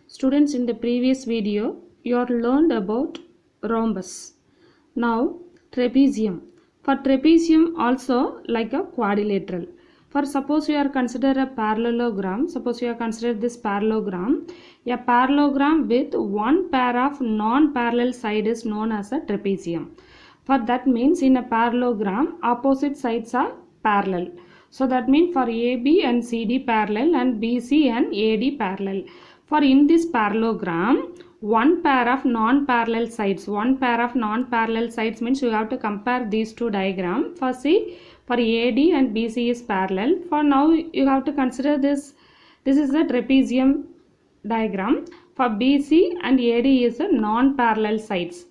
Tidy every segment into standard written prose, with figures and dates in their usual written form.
Students, in the previous video, you have learned about rhombus. Now, trapezium. For trapezium also like a quadrilateral. For suppose you are consider a parallelogram, suppose you are consider this parallelogram, a parallelogram with one pair of non-parallel side is known as a trapezium. For that means in a parallelogram, opposite sides are parallel. So that means for AB and CD parallel and BC and AD parallel. For in this parallelogram, one pair of non-parallel sides means you have to compare these two diagrams. For see, for AD and BC is parallel. For now you have to consider this is the trapezium diagram. For BC and AD is a non-parallel sides.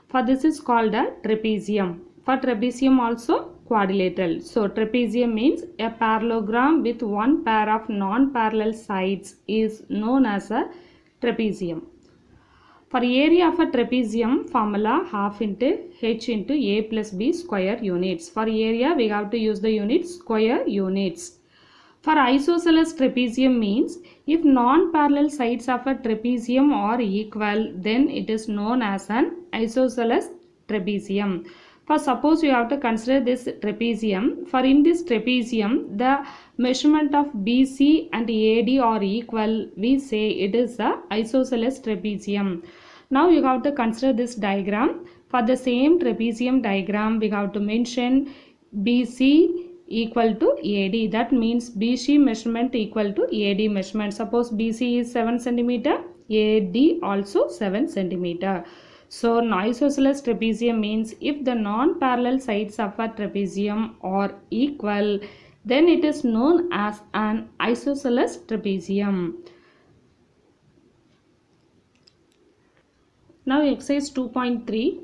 For this is called a trapezium. For trapezium also quadrilateral. So trapezium means a parallelogram with one pair of non-parallel sides is known as a trapezium. For area of a trapezium, formula half into h into a plus b square units. For area we have to use the unit square units. For isosceles trapezium means if non-parallel sides of a trapezium are equal, then it is known as an isosceles trapezium. For suppose you have to consider this trapezium. For in this trapezium, the measurement of BC and AD are equal. We say it is a isosceles trapezium. Now you have to consider this diagram. For the same trapezium diagram, we have to mention BC equal to AD. That means BC measurement equal to AD measurement. Suppose BC is 7 cm, AD also 7 cm. So isosceles trapezium means if the non-parallel sides of a trapezium are equal, then it is known as an isosceles trapezium. Now exercise 2.3,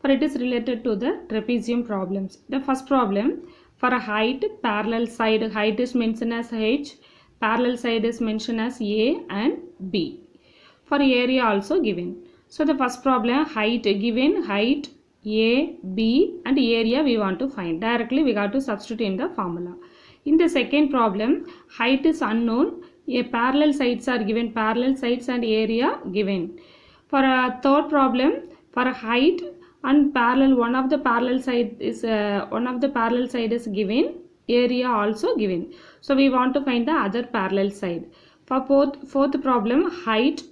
for it is related to the trapezium problems. The first problem, for a height, parallel side height is mentioned as H, parallel side is mentioned as A and B. For area also given. So the first problem, height given, height A, B and area we want to find. Directly we got to substitute in the formula. In the second problem, height is unknown, parallel sides are given, parallel sides and area given. For a third problem, for a height and parallel, one of the parallel side is given, area also given. So we want to find the other parallel side. For fourth problem, height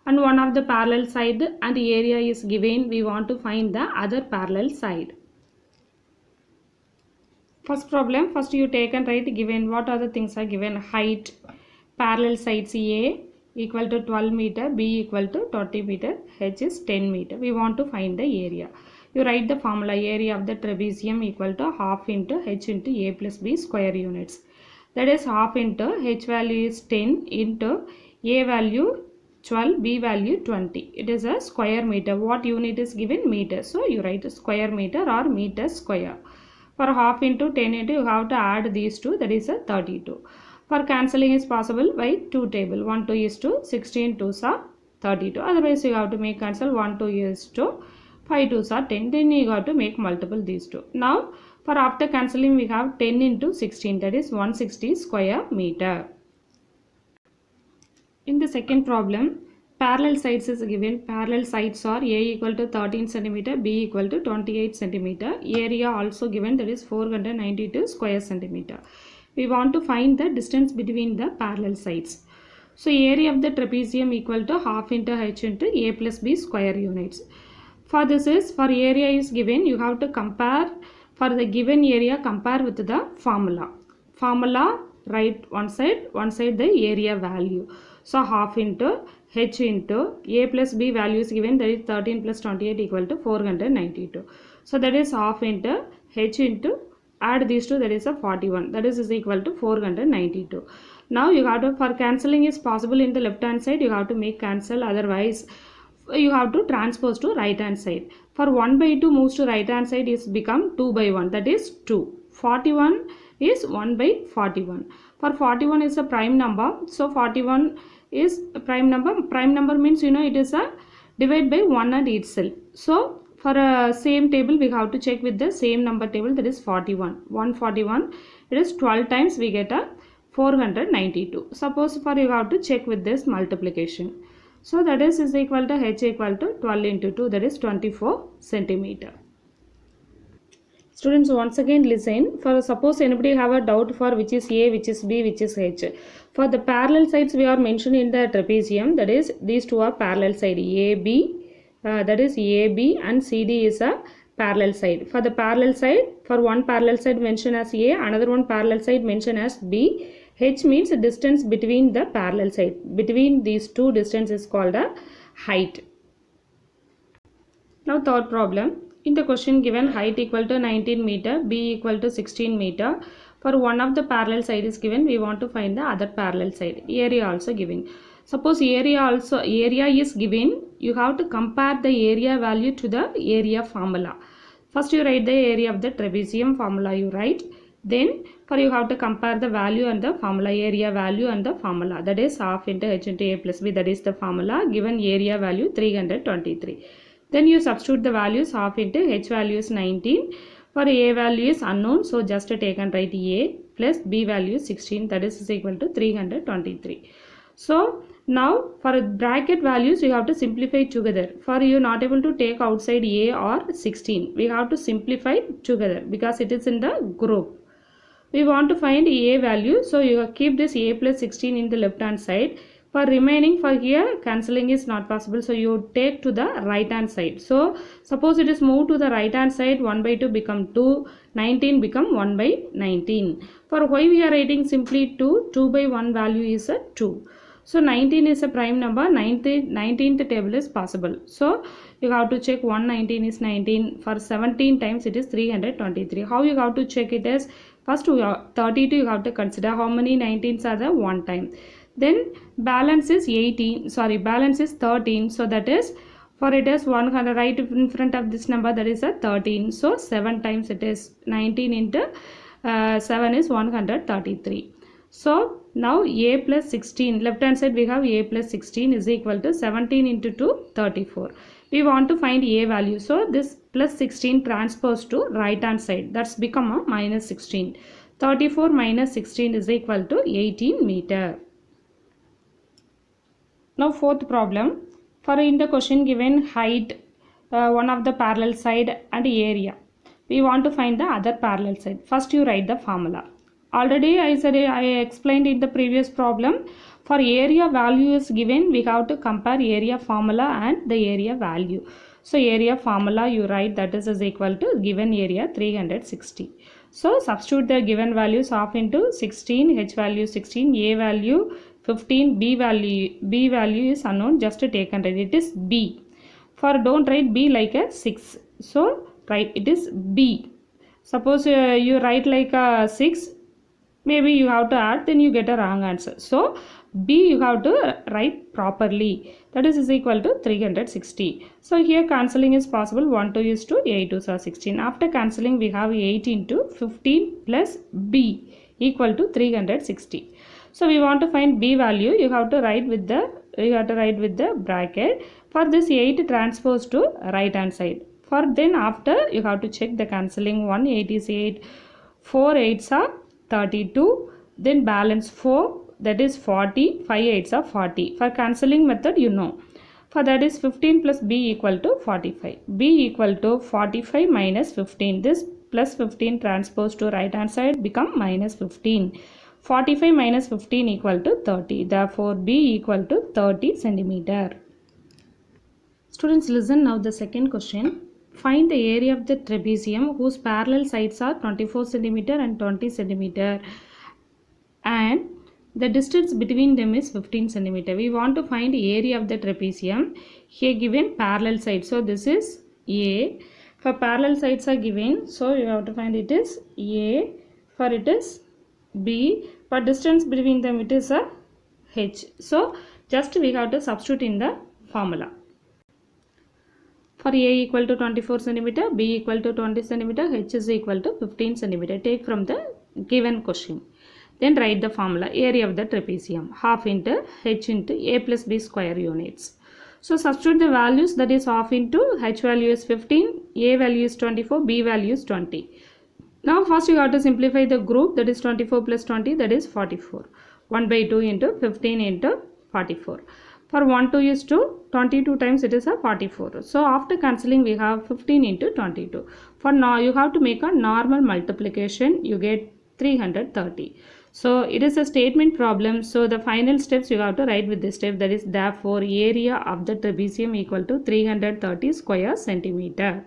and one of the parallel side and the area is given, we want to find the other parallel side. First problem, first you take and write given what are the things are given. Height, parallel sides A equal to 12 meter, B equal to 20 meter, H is 10 meter. We want to find the area. You write the formula, area of the trapezium equal to half into H into A plus B square units. That is half into H value is 10 into A value 12, B value 20. It is a square meter. What unit is given? Meter. So you write square meter or meter square. For half into 10 into you have to add these two, that is a 32. For cancelling is possible by 2 table. 1 2 is to 16 2s are 32. Otherwise you have to make cancel 1 2 is to 5 2s are 10. Then you have to make multiple these two. Now for after cancelling we have 10 into 16, that is 160 square meter. In the second problem, parallel sides is given. Parallel sides are A equal to 13 cm, B equal to 28 cm. Area also given, that is 492 square centimeter. We want to find the distance between the parallel sides. So area of the trapezium equal to half into H into A plus B square units. For this is, for area is given, you have to compare, for the given area compare with the formula. Formula, write one side the area value. So half into H into A plus B value is given, that is 13 plus 28 equal to 492. So that is half into H into, add these two, that is a 41, that is equal to 492. Now you have to, for cancelling is possible in the left hand side, you have to make cancel, otherwise you have to transpose to right hand side. For 1 by 2 moves to right hand side is become 2 by 1, that is 2. 41 is 1 by 41. For 41 is a prime number, so 41 is a prime number. Prime number means it is a divide by 1 and itself. So for a same table we have to check with the same number table, that is 41. 141, it is 12 times we get a 492. Suppose for you have to check with this multiplication. So that is equal to h equal to 12 into 2, that is 24 centimeter. Students, once again listen. For suppose anybody have a doubt for which is A, which is B, which is H. For the parallel sides we are mentioned in the trapezium, that is these two are parallel side AB, that is AB, and CD is a parallel side. For the parallel side, for one parallel side mentioned as A, another one parallel side mentioned as B. H means the distance between the parallel side. Between these two distance is called a height. Now third problem. In the question given height equal to 19 meter, B equal to 16 meter. For one of the parallel side is given, we want to find the other parallel side. Area also given. Suppose area is given, you have to compare the area value to the area formula. First you write the area of the trapezium formula you write. Then for you have to compare the value and the formula, area value and the formula, that is half into h into a plus b, that is the formula. Given area value 323. Then you substitute the values, half into h value is 19. For a value is unknown, so just take and write a plus b value is 16, that is equal to 323. So now for bracket values you have to simplify together. For you not able to take outside a or 16, we have to simplify together because it is in the group. We want to find a value, so you keep this a plus 16 in the left hand side. For remaining, for here cancelling is not possible, so you take to the right hand side. So suppose it is moved to the right hand side, 1 by 2 become 2, 19 become 1 by 19. For why we are writing simply 2, 2 by 1 value is a 2. So 19 is a prime number, 19th table is possible. So you have to check 119 is 19, for 17 times it is 323. How you have to check it is, first 32 you have to consider how many 19s are there, one time. Then balance is 13, so that is, for it is 100 right in front of this number, that is a 13. So 7 times it is 19 into 7 is 133. So now a plus 16, left hand side we have a plus 16 is equal to 17 into 2, 34. We want to find a value, so this plus 16 transposed to right hand side, that's become a minus 16. 34 minus 16 is equal to 18 meter. Now fourth problem. For in the question given height, one of the parallel side and area, we want to find the other parallel side. First you write the formula. Already I explained in the previous problem. For area value is given, we have to compare area formula and the area value. So area formula you write, that is equal to given area 360. So substitute the given values, half into 16, h value 16, a value 15, b value is unknown, just take and write it is b. For don't write b like a 6, so write it is b. Suppose you write like a 6, maybe you have to add, then you get a wrong answer. So b you have to write properly, that is equal to 360. So here cancelling is possible, 1 2 is 2, 8 2 are 16. After cancelling we have 8 into 15 plus b equal to 360. So we want to find b value, you have to write with the bracket. For this 8 transpose to right hand side. For then after you have to check the cancelling, 1 8 is 8, 4 8s are 32, then balance 4, that is 40, 5 8s are 40. For cancelling method you know. For that is 15 plus b equal to 45. b equal to 45 minus 15. This plus 15 transpose to right hand side become minus 15. 45 minus 15 equal to 30. Therefore b equal to 30 centimeter. Students, listen now the second question. Find the area of the trapezium whose parallel sides are 24 centimeter and 20 centimeter and the distance between them is 15 centimeter. We want to find area of the trapezium. Here given parallel sides. So this is A. For parallel sides are given. So you have to find it is A. For it is B. For distance between them it is a H. So just we have to substitute in the formula. For A equal to 24 centimeter, B equal to 20 centimeter, H is equal to 15 centimeter. Take from the given question. Then write the formula, area of the trapezium, half into H into A plus B square units. So substitute the values, that is half into H value is 15, A value is 24, B value is 20. Now first you have to simplify the group, that is 24 plus 20, that is 44. 1 by 2 into 15 into 44. For 1 2 is 2, 22 times it is a 44. So after cancelling we have 15 into 22. For now you have to make a normal multiplication, you get 330. So it is a statement problem. So the final steps you have to write with this step, that is therefore area of the trapezium equal to 330 square centimeter.